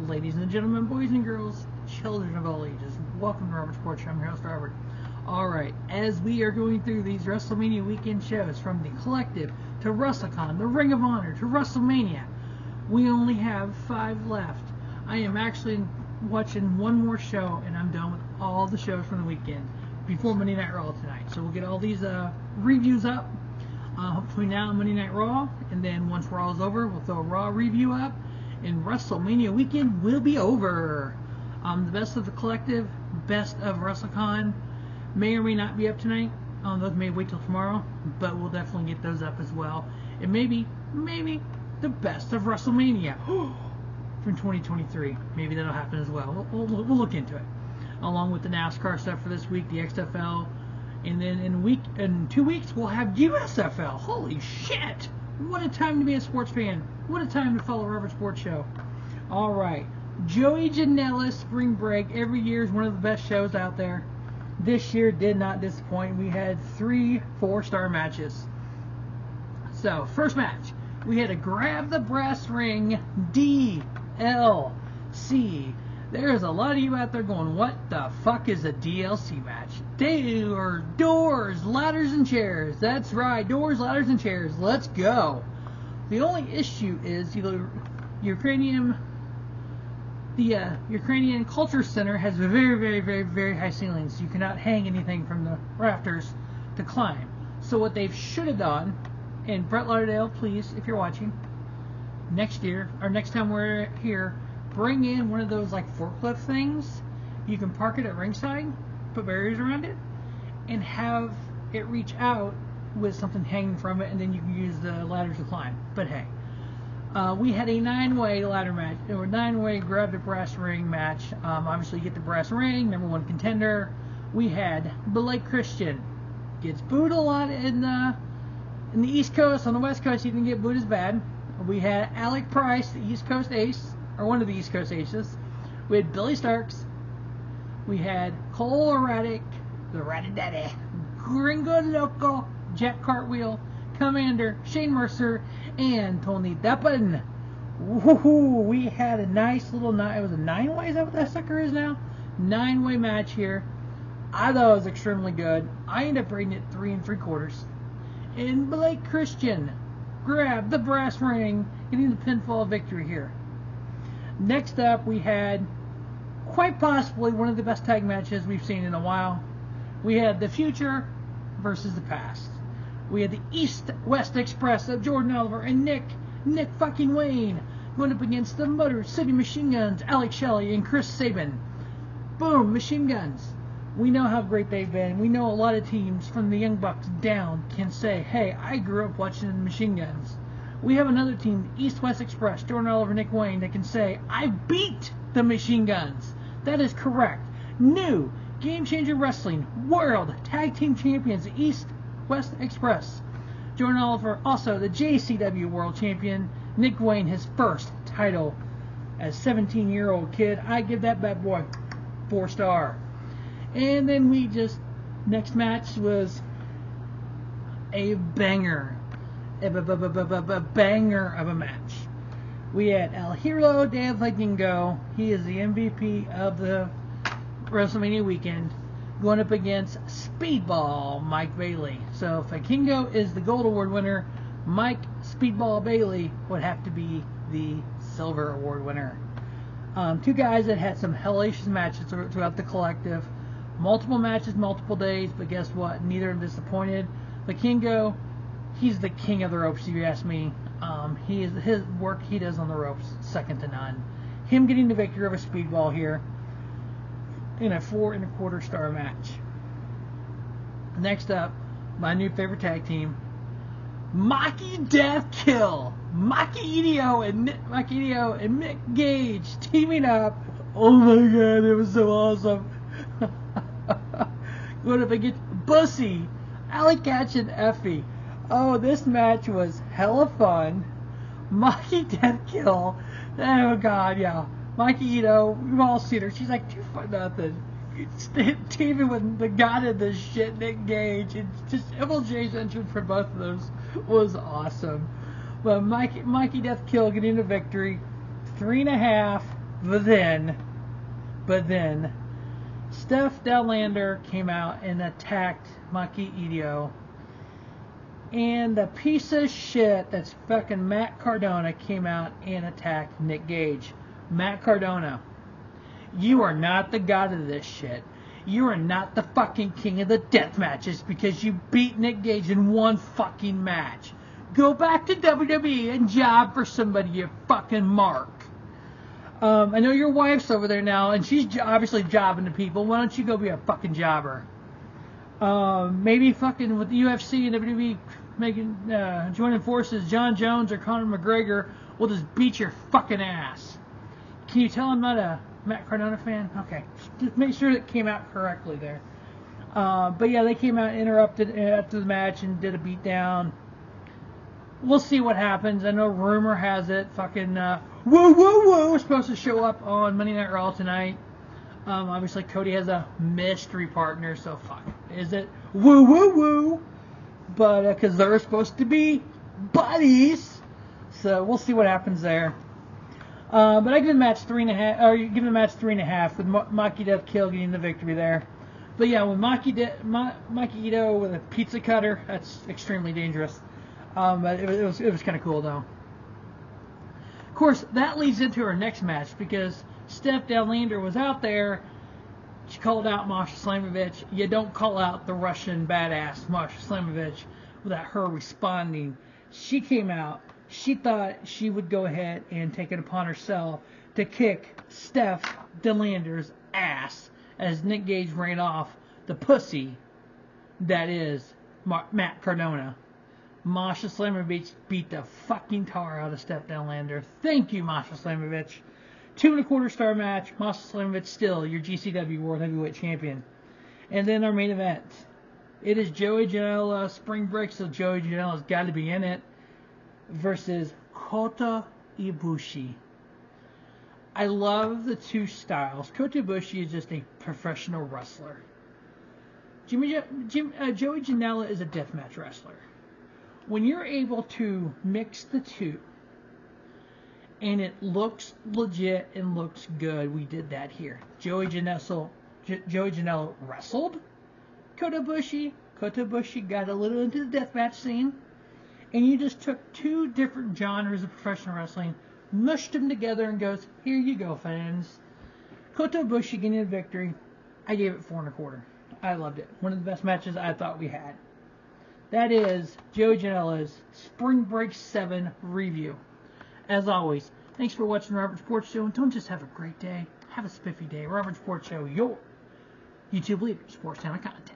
Ladies and gentlemen, boys and girls, children of all ages, welcome to Robert's Porch. I'm your host, Robert. Alright, as we are going through these WrestleMania weekend shows, from the Collective to WrestleCon, the Ring of Honor to WrestleMania, we only have 5 left. I am actually watching one more show, and I'm done with all the shows from the weekend before Monday Night Raw tonight. So we'll get all these reviews up between now and Monday Night Raw, and then once Raw is over, we'll throw a Raw review up, and WrestleMania weekend will be over. The best of the Collective, best of WrestleCon may or may not be up tonight. Those may wait till tomorrow, but we'll definitely get those up as well. And maybe the best of WrestleMania from 2023. Maybe that'll happen as well. We'll look into it. Along with the NASCAR stuff for this week, the XFL, and then in 2 weeks we'll have USFL. Holy shit! What a time to be a sports fan. What a time to follow Robert Sports Show. Alright. Joey Janela Spring Break every year is one of the best shows out there. This year did not disappoint. We had 3 4-star matches. So, first match, we had a Grab the Brass Ring DLC. There's a lot of you out there going, what the fuck is a DLC match? Doors, ladders, and chairs. That's right, doors, ladders, and chairs. Let's go. The only issue is the Ukrainian Culture Center has very high ceilings. You cannot hang anything from the rafters to climb. So what they should have done, and Brett Lauderdale, please, if you're watching, next year, or next time we're here, bring in one of those like forklift things. You can park it at ringside, put barriers around it, and have it reach out with something hanging from it, and then you can use the ladders to climb. But hey, we had a 9-way ladder match, or 9-way grab the brass ring match. Obviously, you get the brass ring, #1 contender. We had Billie Christian, gets booed a lot in the East Coast. On the West Coast, he didn't get booed as bad. We had Alec Price, the East Coast ace, or one of the East Coast aces. We had Billie Starkz. We had Radrick, the Radadaddy, Gringo, Loco, Jack Cartwheel, Komander, Shane Mercer, and Tony Deppen. Woohoo! We had a nice little it was a 9-way. Is that what that sucker is now? 9-way match here. I thought it was extremely good. I ended up rating it 3 3/4. And Billie Christian grabbed the brass ring, getting the pinfall victory here. Next up, we had quite possibly one of the best tag matches we've seen in a while. We had the future versus the past. We had the East-West Express of Jordan Oliver and Nick fucking Wayne going up against the Motor City Machine Guns, Alec, Shelley, and Chris Sabin. Boom, Machine Guns. We know how great they've been. We know a lot of teams from the Young Bucks down can say, hey, I grew up watching the Machine Guns. We have another team, East-West Express, Jordan Oliver, Nick Wayne, that can say, I beat the Machine Guns. That is correct. New Game Changer Wrestling World Tag Team Champions, East-West Express. Jordan Oliver, also the JCW World Champion. Nick Wayne, his first title as 17-year-old kid. I give that bad boy 4-star. And then next match was a banger. A banger of a match. We had El Hero de Vikingo. He is the MVP of the WrestleMania weekend, going up against Speedball Mike Bailey. So if Vikingo is the Gold Award winner, Mike Speedball Bailey would have to be the Silver Award winner. 2 guys that had some hellacious matches throughout the Collective. Multiple matches, multiple days, but guess what? Neither of them disappointed. Vikingo, he's the king of the ropes, if you ask me. His work he does on the ropes, second to none. Him getting the victory over Speedball here in a 4 1/4-star match. Next up, my new favorite tag team, Maki Death Kill. Itoh and Mick Gage teaming up. Oh my god, it was so awesome. Going up against BUSSY, Alec, Katch, and Effy. Oh, this match was hella fun. Maki Death Kill. Oh god, yeah. Itoh, we've all seen her. She's like 2 foot nothing. Teaming with the god of this shit, Nick Gage. It's just MLJ's entrance for both of those was awesome. But Maki Death Kill getting the victory. 3.5 But then, Steph Delander came out and attacked Maki Itoh. And the piece of shit that's fucking Matt Cardona came out and attacked Nick Gage. Matt Cardona, you are not the god of this shit. You are not the fucking king of the death matches because you beat Nick Gage in one fucking match. Go back to WWE and job for somebody, you fucking mark. I know your wife's over there now, and she's obviously jobbing to people. Why don't you go be a fucking jobber? Maybe fucking with the UFC and WWE joining forces, John Jones or Conor McGregor will just beat your fucking ass. Can you tell I'm not a Matt Cardona fan? Okay, just make sure it came out correctly there. But yeah, they came out and interrupted after the match and did a beatdown. We'll see what happens. I know rumor has it fucking we're supposed to show up on Monday Night Raw tonight. Obviously Cody has a mystery partner, so fuck. Is it woo? But because they're supposed to be buddies, so we'll see what happens there. But I give the match 3.5, or you give the match 3.5 with Maki Death Kill getting the victory there. But yeah, with Maki Itoh with a pizza cutter, that's extremely dangerous. But it was kind of cool though. Of course, that leads into our next match because Steph Delander was out there. She called out Masha Slamovich. You don't call out the Russian badass Masha Slamovich without her responding. She came out. She thought she would go ahead and take it upon herself to kick Steph Delander's ass as Nick Gage ran off the pussy that is Matt Cardona. Masha Slamovich beat the fucking tar out of Steph Delander. Thank you, Masha Slamovich. 2.25 star match. Masha Slamovich still your GCW World Heavyweight Champion. And then our main event. It is Joey Janela Spring Break, so Joey Janela's got to be in it. Versus Kota Ibushi. I love the two styles. Kota Ibushi is just a professional wrestler. Joey Janela is a deathmatch wrestler. When you're able to mix the two and it looks legit and looks good, we did that here. Joey Janela wrestled Kota Ibushi. Kota Ibushi got a little into the deathmatch scene. And you just took two different genres of professional wrestling, mushed them together, and goes, here you go, fans. Kota Ibushi getting a victory. I gave it 4.25. I loved it. One of the best matches I thought we had. That is Joey Janela's Spring Break 7 review. As always, thanks for watching Robert Sports Show. And don't just have a great day. Have a spiffy day. Robert Sports Show, your YouTube leader, sports channel content.